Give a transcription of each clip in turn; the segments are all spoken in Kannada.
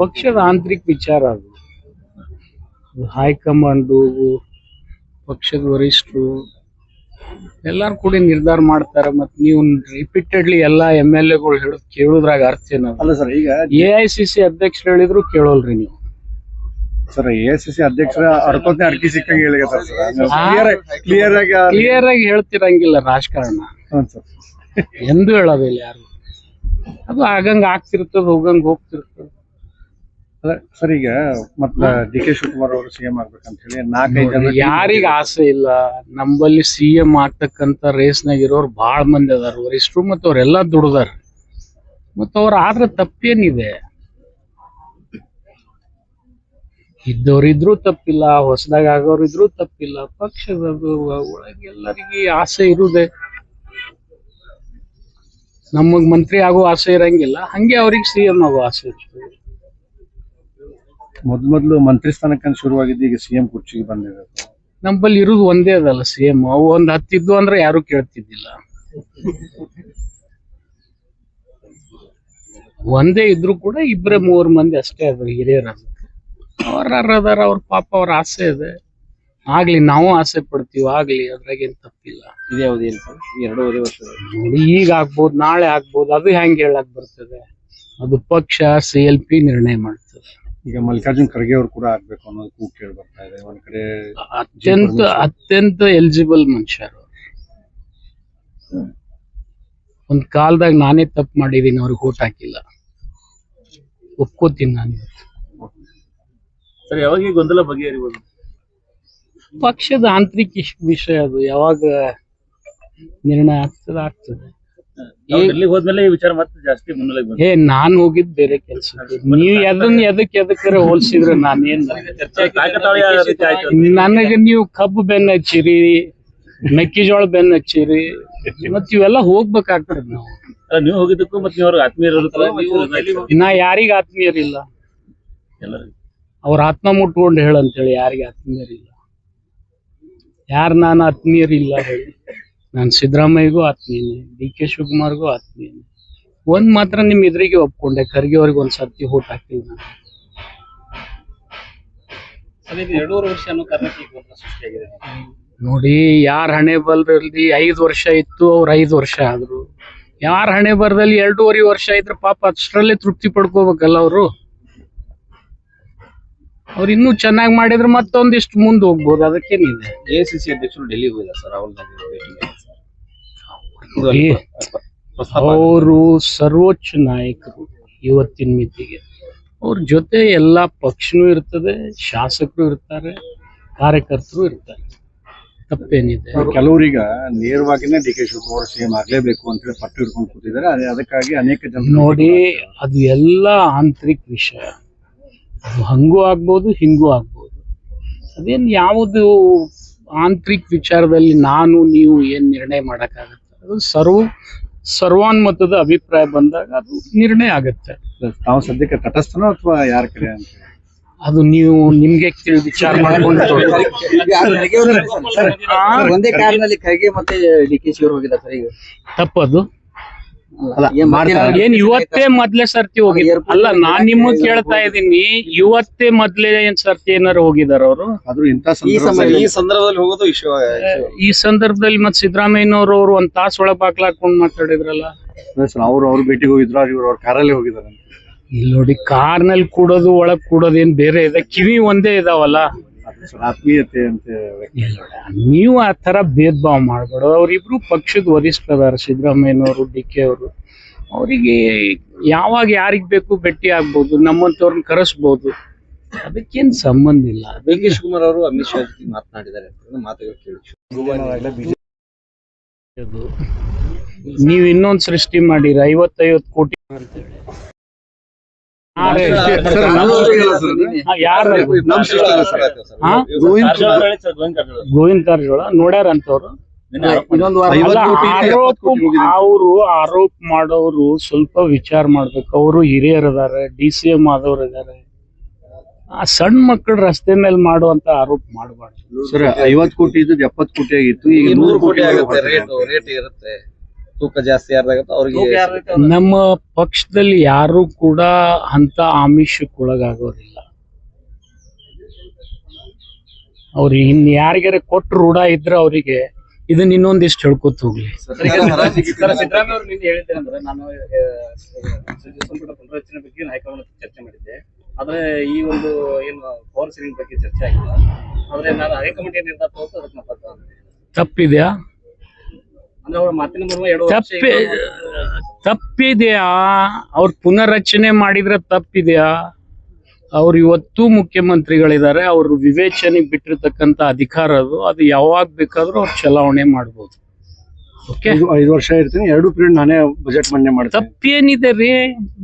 ಪಕ್ಷದ ಆಂತರಿಕ ವಿಚಾರ ಅದು. ಹೈಕಮಾಂಡು, ಪಕ್ಷದ ವರಿಷ್ಠರು ಎಲ್ಲಾರು ಕೂಡಿ ನಿರ್ಧಾರ ಮಾಡ್ತಾರೆ. ಮತ್ತೆ ನೀವು ರಿಪೀಟೆಡ್ಲಿ ಎಲ್ಲಾ MLA-ಗಳು ಹೇಳೋದು ಕೇಳೋದ್ರಾಗ ಅರ್ಥ ಏನದು? ಅಲ್ಲ ಸರ್, ಈಗ AICC ಅಧ್ಯಕ್ಷರು ಹೇಳಿದ್ರು ಕೇಳೋಲ್ರಿ ನೀವು. ಸರ್ AICC ಅಧ್ಯಕ್ಷರ ಅರ್ಕಿ ಸಿಕ್ಕಂಗೆ ಹೇಳಿದಾರೆ ಸರ್. ಕ್ಲಿಯರ್ ಆಗಿ ಹೇಳ್ತಿರಂಗಿಲ್ಲ ರಾಜಕಾರಣ. ಎಂದು ಹೇಳೋದಿಲ್ಲ ಯಾರು. ಅದು ಆಗಂಗ ಆಗ್ತಿರ್ತದ, ಹೋಗಂಗ ಹೋಗ್ತಿರ್ತದ. ಸರ್, ಈಗ ಮತ್ತೆ DK ಶಿವಕುಮಾರ್ ಅವರು CM ಆಗ್ಬೇಕಂತ ಹೇಳಿ 4-5 ಜನ ಯಾರಿಗ ಆಸೆ ಇಲ್ಲ. ನಂಬಲ್ಲಿ CM ಆಗ್ತಕ್ಕಂತ ರೇಸ್ನಾಗ ಇರೋರು ಬಹಳ ಮಂದಿ ಅದಾರ, ವರಿಷ್ಠರು. ಮತ್ತ ಅವ್ರೆಲ್ಲಾ ದುಡ್ದಾರ. ಮತ್ತ ಅವ್ರ ಆದ್ರೆ ತಪ್ಪೇನಿದೆ? ಇದ್ದವ್ರಿದ್ರು ತಪ್ಪಿಲ್ಲ, ಹೊಸದಾಗ ಆಗೋರಿದ್ರು ತಪ್ಪಿಲ್ಲ. ಪಕ್ಷದ ಒಳಗೆ ಎಲ್ಲರಿಗೆ ಆಸೆ ಇರುದೆ. ನಮಗ್ ಮಂತ್ರಿ ಆಗೋ ಆಸೆ ಇರಂಗಿಲ್ಲ, ಹಂಗೆ ಅವ್ರಿಗೆ CM ಆಗೋ ಆಸೆ ಇರ್ತದೆ. ಮೊದ್ಲು ಮಂತ್ರಿ ಸ್ಥಾನಕ್ಕಂತ ಶುರುವಾಗಿದ್ದು ಈಗ CM ಕುರ್ಚಿಗೆ ಬಂದಿದೆ. ನಮ್ಮಲ್ಲಿ ಇರುದು ಒಂದೇ ಅದಲ್ಲ CM. ಅವು 10 ಇದ್ದು ಅಂದ್ರೆ ಯಾರು ಕೇಳ್ತಿದ್ದಿಲ್ಲ. ಒಂದೇ ಇದ್ರು ಕೂಡ 2-3 ಮಂದಿ ಅಷ್ಟೇ ಅದ್ರ ಹಿರಿಯರ. ಅವ್ರ ಪಾಪ ಅವ್ರ ಆಸೆ ಇದೆ. ಆಗ್ಲಿ, ನಾವು ಆಸೆ ಪಡ್ತೀವಿ, ಆಗ್ಲಿ, ಅದ್ರಾಗೇನ್ ತಪ್ಪಿಲ್ಲ. ಇದ್ಯಾವ್ದೇನು ಸರ್? 2.5 ವರ್ಷ ನೋಡಿ, ಈಗ ಆಗ್ಬೋದು, ನಾಳೆ ಆಗ್ಬೋದು. ಅದು ಹೆಂಗ್ ಹೇಳಕ್ ಬರ್ತದೆ? ಅದು ಪಕ್ಷ CLP ನಿರ್ಣಯ ಮಾಡ್ತದೆ. ಈಗ ಮಲ್ಲಿಕಾರ್ಜುನ್ ಖರ್ಗೆ ಅವರು ಕೂಡ ಆಗ್ಬೇಕು ಅನ್ನೋದು ಕೂಗ್ ಕೇಳಿ ಬರ್ತಾ ಇದೆ. ಒಂದ್ ಕಡೆ ಅತ್ಯಂತ ಎಲಿಜಿಬಲ್ ಮನುಷ್ಯರು. ಒಂದ್ ಕಾಲದಾಗ ನಾನೇ ತಪ್ಪು ಮಾಡಿದೀನಿ, ಅವ್ರಿಗೆ ಓಟ್ ಹಾಕಿಲ್ಲ, ಒಪ್ಕೋತೀನಿ ನಾನು. ಸರ್, ಯಾವಾಗ ಈ ಗೊಂದಲ ಬಗೆಹರಿಬಹುದು? ಪಕ್ಷದ ಆಂತರಿಕ ವಿಷಯ ಅದು. ಯಾವಾಗ ನಿರ್ಣಯ ಆಗ್ತದೆ. ಡೆಲ್ಲಿಗೆ ಹೋದ್ಮೇಲೆ ಈ ವಿಚಾರ ಮತ್ತೆ ಜಾಸ್ತಿ ಮುನ್ನೆಲೆಗೆ ಬಂತು. ನಾನ್ ಹೋಗಿದ್ ಬೇರೆ ಕೆಲಸ. ನೀವ್ ಎದಕ್ಕರೆ ಹೋಲ್ಸಿದ್ರೆ ನಾನೇನ್? ನನಗೆ ನೀವು ಕಬ್ಬು ಬೆನ್ನ ಹಚ್ಚಿರಿ, ಮೆಕ್ಕೆಜೋಳ ಬೆನ್ನ ಹಚ್ಚಿರಿ, ಮತ್ ಇವೆಲ್ಲ ಹೋಗ್ಬೇಕಾಗ್ತದೆ. ನೀವು ಹೋಗಿದ್ದಕ್ಕೂ ಮತ್ತೆ ನೀವು ಆತ್ಮೀಯರು? ನಾ ಯಾರಿಗ ಆತ್ಮೀಯರಿಲ್ಲ. ಅವ್ರ ಆತ್ಮ ಮುಟ್ಕೊಂಡು ಹೇಳಂತೇಳಿ ಯಾರಿಗೆ ಆತ್ಮೀಯರಿಲ್ಲ. ನಾನು ಆತ್ಮೀಯರಿಲ್ಲ ಹೇಳಿ? ನಾನು ಸಿದ್ದರಾಮಯ್ಯಗೂ ಆತ್ಮೀಯನೇ, DK ಶಿವಕುಮಾರ್ಗೂ ಆತ್ಮೀಯನೇ. ಒಂದ್ ಮಾತ್ರ ನಿಮ್ ಎದುರಿಗೆ ಒಪ್ಕೊಂಡೆ, ಖರ್ಗೆ ಅವ್ರಿಗೆ ಒಂದ್ ಸರ್ತಿ ಓಟ್ ಹಾಕಿಲ್ಲ ನಾನು. 2.5 ವರ್ಷ ಸೃಷ್ಟಿಯಾಗಿದೆ ನೋಡಿ. ಯಾರ ಹಣೆ ಬರದಲ್ಲಿ 5 ವರ್ಷ ಇತ್ತು, ಅವ್ರು 5 ವರ್ಷ ಆದ್ರು. ಯಾರ ಹಣೆ ಬರದಲ್ಲಿ 2.5 ವರ್ಷ ಇದ್ರೆ ಪಾಪ ಅಷ್ಟರಲ್ಲೇ ತೃಪ್ತಿ ಪಡ್ಕೋಬೇಕಲ್ಲ ಅವರು. ಅವ್ರು ಇನ್ನೂ ಚೆನ್ನಾಗಿ ಮಾಡಿದ್ರೆ ಮತ್ತೊಂದಿಷ್ಟು ಮುಂದೆ ಹೋಗ್ಬೋದು. ಅದಕ್ಕೇನಿದೆ. AICC ಅಧ್ಯಕ್ಷರು ಡೆಲ್ಲಿಗೆ ಹೋಗಿದ್ದಾರೆ ಸರ್. ಅವರು ಸರ್ವೋಚ್ಚ ನಾಯಕರು ಇವತ್ತಿನ ಮಿತಿಗೆ. ಅವ್ರ ಜೊತೆ ಎಲ್ಲಾ ಪಕ್ಷನೂ ಇರ್ತದೆ, ಶಾಸಕರು ಇರ್ತಾರೆ, ಕಾರ್ಯಕರ್ತರು ಇರ್ತಾರೆ. ತಪ್ಪೇನಿದೆ? ಕೆಲವರೀಗ ನೇರವಾಗಿನೇ DK ಶಿವಕುಮಾರ್ CM ಆಗ್ಲೇಬೇಕು ಅಂತ ಹೇಳಿ ಪಟ್ಟು ಹಿಡ್ಕೊಂಡು ಕೂತಿದ್ದಾರೆ. ಅದಕ್ಕಾಗಿ ಅನೇಕ ಜನ ನೋಡಿ, ಅದು ಎಲ್ಲ ಆಂತರಿಕ ವಿಷಯ. ಅದು ಹಂಗೂ ಆಗ್ಬೋದು, ಹಿಂಗೂ ಆಗ್ಬೋದು. ಅದೇನ್ ಯಾವುದು ಆಂತರಿಕ ವಿಚಾರದಲ್ಲಿ ನಾನು ನೀವು ಏನ್ ನಿರ್ಣಯ ಮಾಡಕ್ಕಾಗತ್ತೆ? ಅದು ಸರ್ವಾನುಮತದ ಅಭಿಪ್ರಾಯ ಬಂದಾಗ ಅದು ನಿರ್ಣಯ ಆಗತ್ತೆ. ತಾವು ಸದ್ಯಕ್ಕೆ ತಟಸ್ಥನೋ ಅಥವಾ ಯಾರ ಕಡೆ ಅಂತ ಅದು ನೀವು ನಿಮ್ಗೆ ವಿಚಾರ ಮಾಡ್ಕೊಂಡು ಒಂದೇ ಕಾರ್ನಲ್ಲಿ ಖರ್ಗೆ ಮತ್ತೆ DK ಶಿವರು ಹೋಗಿದ್ದಾರೆ ಸರ್. ಈಗ ತಪ್ಪದು ಏನ್ ಇವತ್ತೇ ಮೊದ್ಲೇ ಸರ್ತಿ ಹೋಗಿದ್ರು? ಅಲ್ಲ, ನಾನ್ ನಿಮಗ್ ಕೇಳ್ತಾ ಇದೀನಿ, ಇವತ್ತೇ ಮೊದ್ಲೇ ಸರ್ತಿ ಏನಾರು ಹೋಗಿದಾರ ಅವರು? ಈ ಸಂದರ್ಭದಲ್ಲಿ ಹೋಗೋದು ಈ ಸಂದರ್ಭದಲ್ಲಿ ಮತ್ ಸಿದ್ದರಾಮಯ್ಯನವರು ಒಂದ್ ತಾಸ್ ಒಳಗ್ ಬಾಕ್ಲಾಕೊಂಡ್ ಮಾತಾಡಿದ್ರಲ್ಲ. ಅವ್ರು ಭೇಟಿಗೆ ಹೋಗಿದ್ರು, ಅವ್ರ ಕಾರಲ್ಲಿ ಹೋಗಿದಾರೆ. ಇಲ್ಲಿ ನೋಡಿ, ಕಾರ್ನಲ್ಲಿ ಕೂಡೋದು ಒಳಗ್ ಕೂಡೋದು ಏನ್ ಬೇರೆ ಇದೆ? ಕಿವಿ ಒಂದೇ ಇದಾವಲ್ಲ. ಆತ್ಮೀಯತೆ ಅಂತ ನೀವು ಆ ತರ ಭೇದ ಭಾವ ಮಾಡ್ಬೇಡ. ಅವ್ರಿಬ್ರು ಪಕ್ಷದ ವರಿಷ್ಠದಾರ, ಸಿದ್ದರಾಮಯ್ಯನವರು, DK ಅವರು. ಅವರಿಗೆ ಯಾವಾಗ ಯಾರಿಗ್ ಬೇಕು ಭೇಟಿ ಆಗ್ಬೋದು, ನಮ್ಮಂತವ್ರನ್ನ ಕರೆಸ್ಬೋದು. ಅದಕ್ಕೇನ್ ಸಂಬಂಧ ಇಲ್ಲ. DK ಶಿವಕುಮಾರ್ ಅವರು ಅಮಿತ್ ಶಾ ಜೊತೆ ಮಾತನಾಡಿದ್ದಾರೆ ಮಾತುಗಳು ಕೇಳಿ ನೀವ್ ಇನ್ನೊಂದ್ ಸೃಷ್ಟಿ ಮಾಡಿರ 50-50 ಕೋಟಿ ಅಂತೇಳಿ. ಗೋವಿಂದ ಕಾರಜೋಳ ನೋಡ್ಯಾರ ಅಂತವ್ರು. ಅವರು ಆರೋಪ ಮಾಡೋರು ಸ್ವಲ್ಪ ವಿಚಾರ ಮಾಡ್ಬೇಕು. ಅವರು ಹಿರಿಯರದಾರೆ, DCM ಆದವ್ರು ಇದಾರೆ. ಆ ಸಣ್ಣ ಮಕ್ಕಳು ರಸ್ತೆ ಮೇಲೆ ಮಾಡುವಂತ ಆರೋಪ ಮಾಡಬಾರ್ದು ಸರ್. 50 ಕೋಟಿ ಇದ್ದು 70 ಕೋಟಿ ಆಗಿತ್ತು, ಈಗ 100 ಕೋಟಿ ಆಗುತ್ತೆ. ರೇಟ್ ಇರುತ್ತೆ. ತೂಕ ಜಾಸ್ತಿ ಯಾರ್ದಾಗತ್ತೋ ಅವ್ರಿಗೆ ನಮ್ಮ ಪಕ್ಷದಲ್ಲಿ ಯಾರು ಕೂಡ ಅಂತ ಆಮಿಷಕ್ಕೊಳಗಾಗೋರಿಲ್ಲ. ಅವ್ರಿಗೆ ಇನ್ ಯಾರಿಗಾರ ಕೊಟ್ಟು ರೂಢ ಇದ್ರೆ ಅವರಿಗೆ ಇದನ್ನ ಇನ್ನೊಂದಿಷ್ಟು ಹೇಳ್ಕೊತ ಹೋಗ್ಲಿ. ಸಿದ್ದರಾಮಯ್ಯ ಅವರು ನಿನ್ನೆ ಹೇಳಿದ್ರೆ ಅಂದ್ರೆ ನಾನು ಸಂಪುಟ ಪುನರಚನೆ ಬಗ್ಗೆ ಹೈಕಮಾಂಡ್ ಚರ್ಚೆ ಮಾಡಿದ್ದೆ, ಆದ್ರೆ ಈ ಒಂದು ಏನು ಪವರ್ ಸೇವಿಂಗ್ ಬಗ್ಗೆ ಚರ್ಚೆ ಆಗಿಲ್ಲ. ಆದ್ರೆ ನಾನು ಹೈಕಮಾಂಡ್ ಏನ್ ನಿರ್ಧಾರ ತಗೋತ ಅದಕ್ಕೆ ನಾನು ತಪ್ಪಿದ್ಯಾ? ಅಂದ್ರೆ ಅವ್ರ ಮಾತಿನ ಬರುವ 2 ವರ್ಷ ತಪ್ಪಿದೆಯಾ? ಅವ್ರ ಪುನರ್ರಚನೆ ಮಾಡಿದ್ರೆ ತಪ್ಪಿದೆಯಾ? ಅವ್ರು ಇವತ್ತು ಮುಖ್ಯಮಂತ್ರಿಗಳಿದ್ದಾರೆ, ಅವ್ರು ವಿವೇಚನೆಗೆ ಬಿಟ್ಟಿರ್ತಕ್ಕಂಥ ಅಧಿಕಾರ ಅದು ಯಾವಾಗ ಬೇಕಾದ್ರೂ ಅವ್ರು ಚಲಾವಣೆ ಮಾಡ್ಬೋದು. ಓಕೆ, 5 ವರ್ಷ ಇರ್ತೀನಿ, 2 ಪೀರಿಯಡ್ ನಾನೇ ಬಜೆಟ್ ಮಂಡನೆ ಮಾಡ್ತೀನಿ. ತಪ್ಪೇನಿದೆ ರೀ?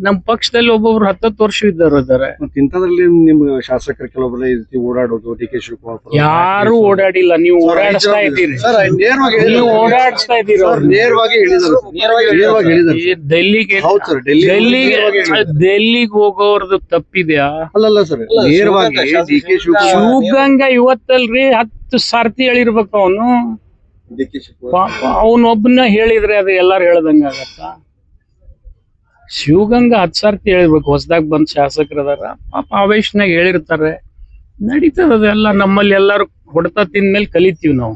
ನಮ್ ಪಕ್ಷದಲ್ಲಿ ಒಬ್ಬೊಬ್ರು 10 ವರ್ಷ ಇದ್ದಾರೆ. ಮತ್ತೆ ಇಂಥದ್ರಲ್ಲಿ ನಿಮ್ ಶಾಸಕರು ಕೆಲವೊಬ್ಬರು ಈ ರೀತಿ ಓಡಾಡೋದು, ಡಿ ಕೆ ಶಿವಕುಮಾರ್ ಯಾರು ಓಡಾಡಿಲ್ಲ, ನೀವು ಓಡಾಡಿಸ್ತಾ ಇದ್ದೀರಿ. ನೀವು ಓಡಾಡಿಸ್ತಾ ಇದ್ದೀರಿ. ನೇರವಾಗಿ ಹೇಳಿದ್ದಾರೆ. ಈ ಡೆಲ್ಲಿಗೆ ಹೋಗೋರ್ದು ತಪ್ಪಿದ್ಯಾ? ಅಲ್ಲಲ್ಲ ಸರ್, ನೇರವಾಗಿ ಡಿ ಕೆ ಶಿವಗಂಗಾ ಇವತ್ತಲ್ರಿ 10 ಸಾರ್ತಿ ಹೇಳಿರ್ಬೇಕು ಅವನು. ಅವನೊಬ್ಬನ ಹೇಳಿದ್ರೆ ಅದು ಎಲ್ಲಾರು ಹೇಳ್ದಂಗ ಆಗತ್ತ? ಶಿವಗಂಗಾ 10 ಸಾರ್ತಿ ಹೇಳಿರ್ಬೇಕು. ಹೊಸದಾಗಿ ಬಂದ್ ಶಾಸಕರದಾರ, ಪಾಪ ಆವೇಶನಾಗ ಹೇಳಿರ್ತಾರೆ, ನಡೀತದ ಅದೆಲ್ಲ. ನಮ್ಮಲ್ಲಿ ಎಲ್ಲಾರು ಹೊಡೆತ ತಿಂದ್ಮೇಲೆ ಕಲಿತೀವಿ ನಾವು.